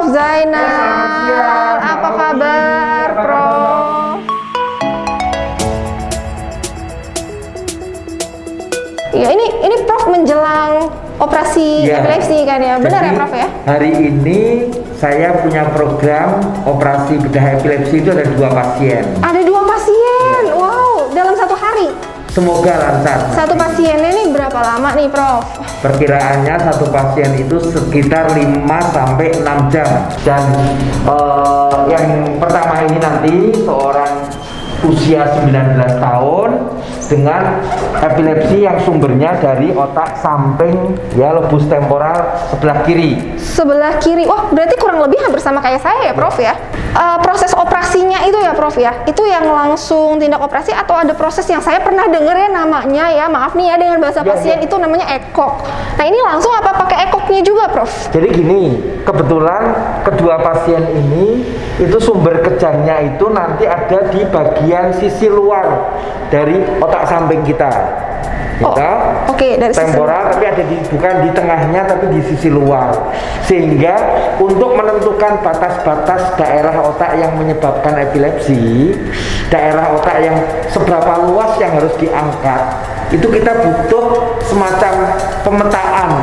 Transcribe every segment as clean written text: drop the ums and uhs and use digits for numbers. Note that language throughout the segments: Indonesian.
Zainal. Apa kabar, Prof? Ya, ini Prof menjelang operasi epilepsi kan ya? Benar ya, Prof ya? Hari ini saya punya program operasi bedah epilepsi, itu ada 2 pasien. Ada 2 pasien, wow, dalam 1 hari. Semoga lancar. Satu pasiennya ini berapa lama nih, Prof? Perkiraannya satu pasien itu sekitar 5-6 jam. Dan yang pertama ini nanti seorang usia 19 tahun dengan epilepsi yang sumbernya dari otak samping ya, lobus temporal sebelah kiri. Sebelah kiri, wah berarti kurang lebih hampir sama kayak saya ya, Prof ya? Proses operasinya itu ya, Prof ya? Itu yang langsung tindak operasi atau ada proses yang saya pernah denger ya namanya ya, maaf nih ya dengan bahasa pasien itu namanya ekok. Nah ini langsung apa pakai ekoknya juga, Prof? Jadi gini, kebetulan kedua pasien ini itu sumber kejangnya itu nanti ada di bagian sisi luar dari otak samping kita. Oke, dari temporal, tapi ada bukan di tengahnya tapi di sisi luar. Sehingga untuk menentukan batas-batas daerah otak yang menyebabkan epilepsi, daerah otak yang seberapa luas yang harus diangkat, itu kita butuh semacam pemetaan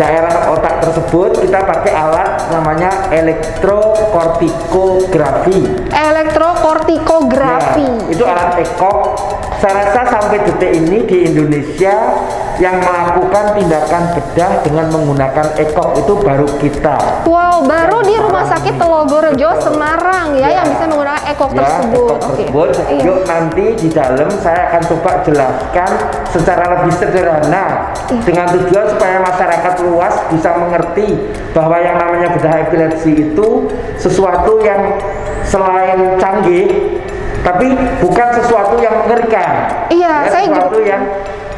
daerah otak tersebut. Kita pakai alat namanya elektrokortikografi. Elektrokortikografi. Ya, itu alat ekok. Saya rasa sampai detik ini di Indonesia yang melakukan tindakan bedah dengan menggunakan ekok itu baru kita. Wow, baru di Rumah Sakit Telogorejo Semarang ya, yang bisa menggunakan ekok tersebut. Ekok tersebut. Yuk nanti di dalam saya akan coba jelaskan secara lebih sederhana dengan tujuan supaya masyarakat luas bisa mengerti bahwa yang namanya bedah epilepsi itu sesuatu yang selain canggih tapi bukan sesuatu yang mengerikan. Iya, ya, saya sesuatu yang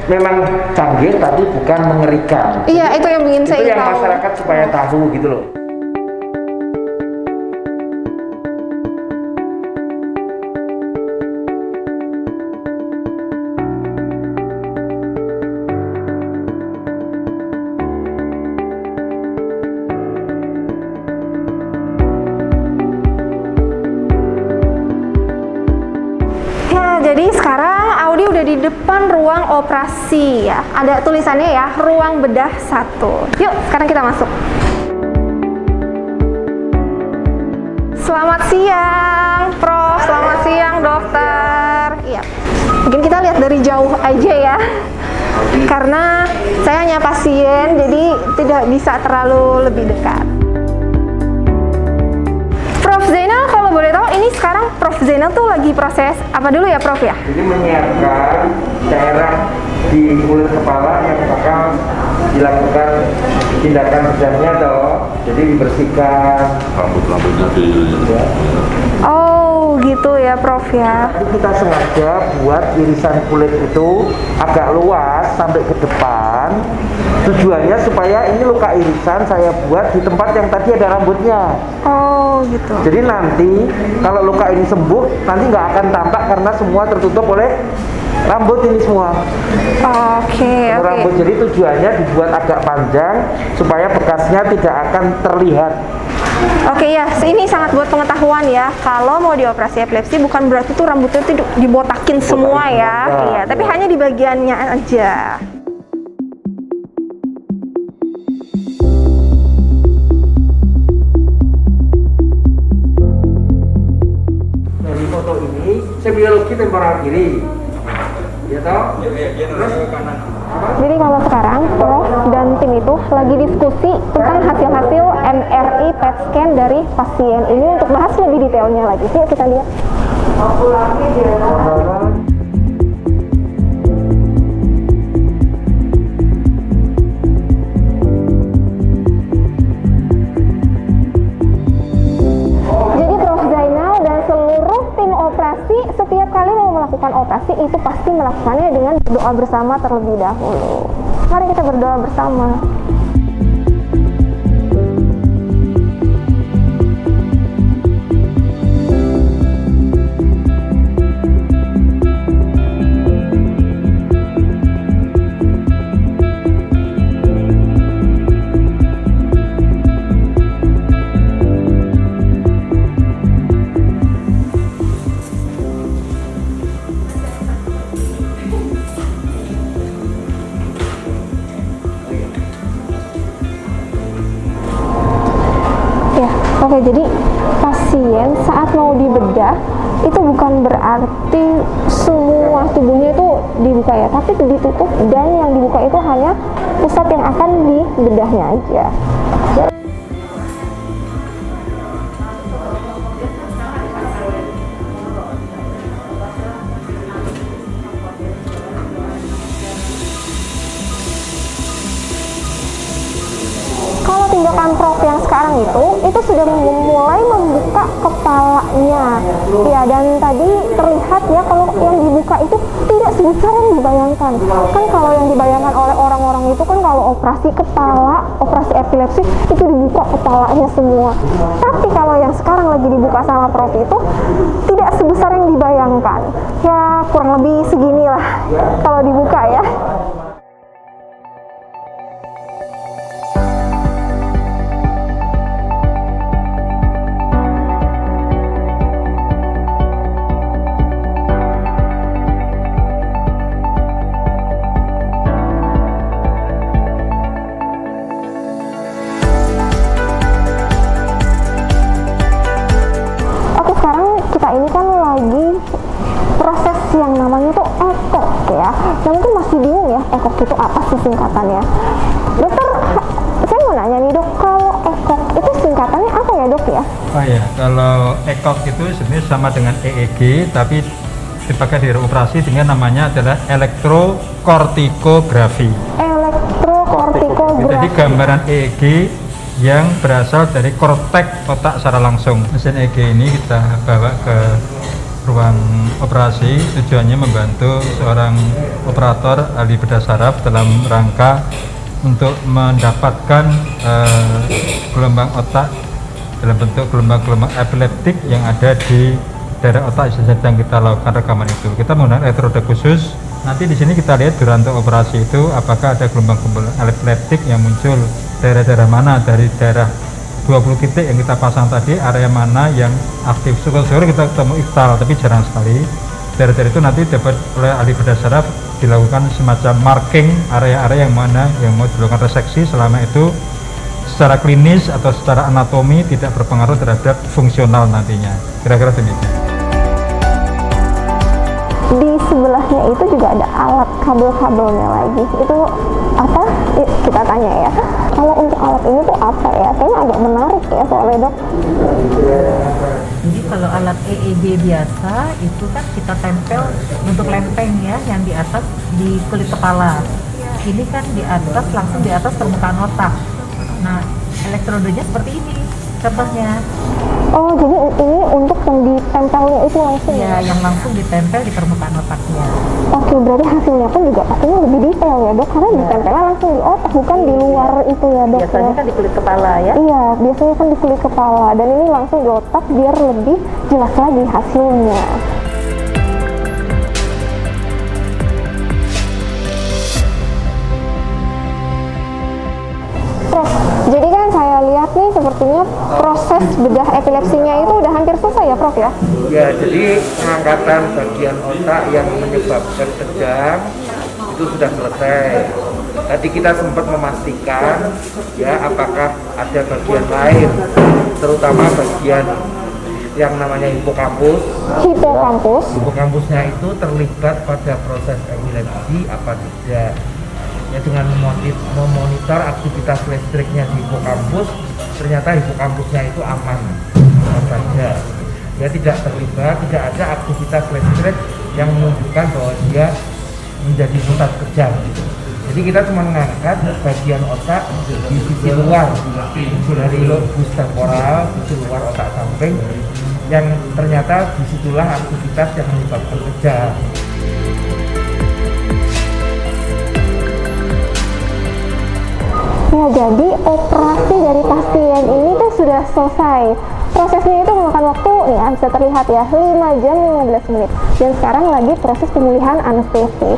memang canggih tapi bukan mengerikan. Iya, itu yang ingin saya tahu. Itu yang masyarakat supaya tahu gitu loh. Jadi sekarang Audi udah di depan ruang operasi ya. Ada tulisannya ya, ruang bedah 1. Yuk, sekarang kita masuk. Selamat siang, Prof. Selamat siang, dokter. Iya. Mungkin kita lihat dari jauh aja ya. Karena saya hanya pasien, jadi tidak bisa terlalu lebih dekat. Prof Zainal, kalau boleh tahu ini sekarang Prof Zainal tuh lagi proses apa dulu ya, Prof ya? Jadi menyiapkan daerah di kulit kepala yang bakal dilakukan tindakan bedahnya toh. Jadi dibersihkan rambut-rambutnya ya. Oh gitu ya, Prof ya. Jadi kita sengaja buat irisan kulit itu agak luas sampai ke depan. Tujuannya supaya ini luka irisan saya buat di tempat yang tadi ada rambutnya. Oh gitu. Jadi nanti kalau luka ini sembuh, nanti nggak akan tampak karena semua tertutup oleh rambut ini semua. Oke. Rambut, jadi tujuannya dibuat agak panjang supaya bekasnya tidak akan terlihat. Oke ya, ini sangat buat pengetahuan ya. Kalau mau dioperasi epilepsi bukan berarti tuh rambutnya tuh dibotakin semua ya. Iya, tapi hanya di bagiannya aja. Dari foto ini semiologi temporal kiri. Ya toh? Terus Jadi kalau sekarang Prof dan tim itu lagi diskusi tentang hasil-hasil MRI PET scan dari pasien ini untuk bahas lebih detailnya lagi. Yuk kita lihat. Jadi Prof Zainal dan seluruh tim operasi setiap kali mau melakukan operasi itu pasti melakukannya dengan berdoa bersama terlebih dahulu. Mari kita berdoa bersama. jadi pasien saat mau dibedah itu bukan berarti semua tubuhnya itu dibuka ya, tapi ditutup, dan yang dibuka itu hanya pusat yang akan dibedahnya aja. Kalau tindakan Prof yang sekarang itu sudah mulai membuka kepalanya ya, dan tadi terlihat ya kalau yang dibuka itu tidak sebesar yang dibayangkan. Kan kalau yang dibayangkan oleh orang-orang itu kan kalau operasi kepala, operasi epilepsi itu dibuka kepalanya semua, tapi kalau yang sekarang lagi dibuka sama Prof itu tidak sebesar yang dibayangkan ya, kurang lebih seginilah kalau dibuka ya. Ini kan lagi proses yang namanya tuh ekok ya. Yang mungkin masih bingung ya, ekok itu apa sih singkatannya? Dokter, saya mau nanya nih dok, kalau ekok itu singkatannya apa ya dok ya? Oh ya, kalau ekok itu sebenarnya sama dengan EEG, tapi dipakai di operasi dengan namanya adalah elektrokortikografi. Elektrokortikografi. Jadi gambaran EEG yang berasal dari korteks otak secara langsung. Mesin EEG ini kita bawa ke ruang operasi, tujuannya membantu seorang operator ahli bedah saraf dalam rangka untuk mendapatkan gelombang otak dalam bentuk gelombang-gelombang epileptik yang ada di daerah otak yang sedang kita lakukan rekaman itu. Kita menggunakan elektroda khusus. Nanti di sini kita lihat durante operasi itu apakah ada gelombang-gelombang epileptik yang muncul daerah-daerah mana, dari daerah 20 titik yang kita pasang tadi, area mana yang aktif. Syukur-syukur kita ketemu iktal, tapi jarang sekali. Daerah-daerah itu nanti dapat oleh ahli bedah saraf dilakukan semacam marking area-area yang mana yang mau dilakukan reseksi, selama itu secara klinis atau secara anatomi tidak berpengaruh terhadap fungsional nantinya. Kira-kira demikian. Di sebelahnya itu juga ada alat kabel-kabelnya lagi. Itu apa? Kita tanya ya. Kalau untuk alat ini tuh apa ya? Kayaknya agak menarik ya soalnya dok. Jadi kalau alat EEG biasa itu kan kita tempel untuk lempeng ya, yang di atas di kulit kepala. Ini kan di atas, langsung di atas permukaan otak. Nah, elektrodenya seperti ini contohnya. Oh, jadi ini untuk yang ditempelnya itu langsung Ya, yang langsung ditempel di permukaan otaknya. Oke, berarti hasilnya pun juga pastinya lebih detail ya dok, karena ditempelnya langsung di otak, bukan di luar itu ya dok. Biasanya kan di kulit kepala ya. Iya, biasanya kan di kulit kepala, dan ini langsung di otak biar lebih jelas lagi hasilnya. Prof, jadi kan saya lihat nih sepertinya proses bedah epilepsinya itu udah hampir selesai ya Prof ya? Ya, jadi pengangkatan bagian otak yang menyebabkan kejang itu sudah selesai. Tadi kita sempat memastikan ya apakah ada bagian lain, terutama bagian yang namanya hipokampus. Hipokampusnya itu terlibat pada proses epilepsi apa tidak. Ya, dengan memonitor aktivitas listriknya di hipokampus, ternyata hipokampusnya itu aman saja. Dia tidak terlibat, tidak ada aktivitas listrik yang menunjukkan bahwa dia menjadi pusat kejang. Jadi kita cuma mengangkat bagian otak di sisi luar dari lobus temporal, sisi luar otak samping, yang ternyata disitulah aktivitas yang menyebabkan kejang. Ya, jadi operasi dari pasien ini tuh sudah selesai. Prosesnya itu memakan waktu, nih bisa terlihat ya, 5 jam 15 menit. Dan sekarang lagi proses pemulihan anestesi.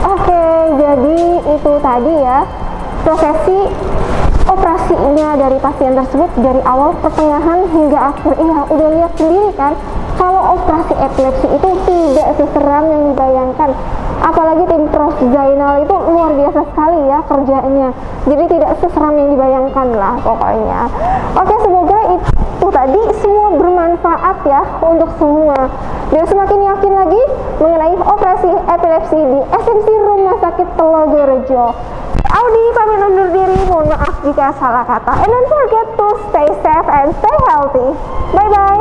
Oke, jadi itu tadi ya, prosesi operasinya dari pasien tersebut dari awal, pertengahan hingga akhir. Iya, udah lihat sendiri kan, kalau kalau operasi epilepsi itu tidak seseram yang dibayangkan. Apalagi tim Prof Zainal itu luar biasa sekali ya kerjanya. Jadi tidak seseram yang dibayangkan lah pokoknya. Oke, semoga itu tadi semua bermanfaat ya untuk semua. Dan semakin yakin lagi mengenai operasi epilepsi di SMC Rumah Sakit Telogorejo. Audi pamit undur diri, mohon maaf jika salah kata. And don't forget to stay safe and stay healthy. Bye bye.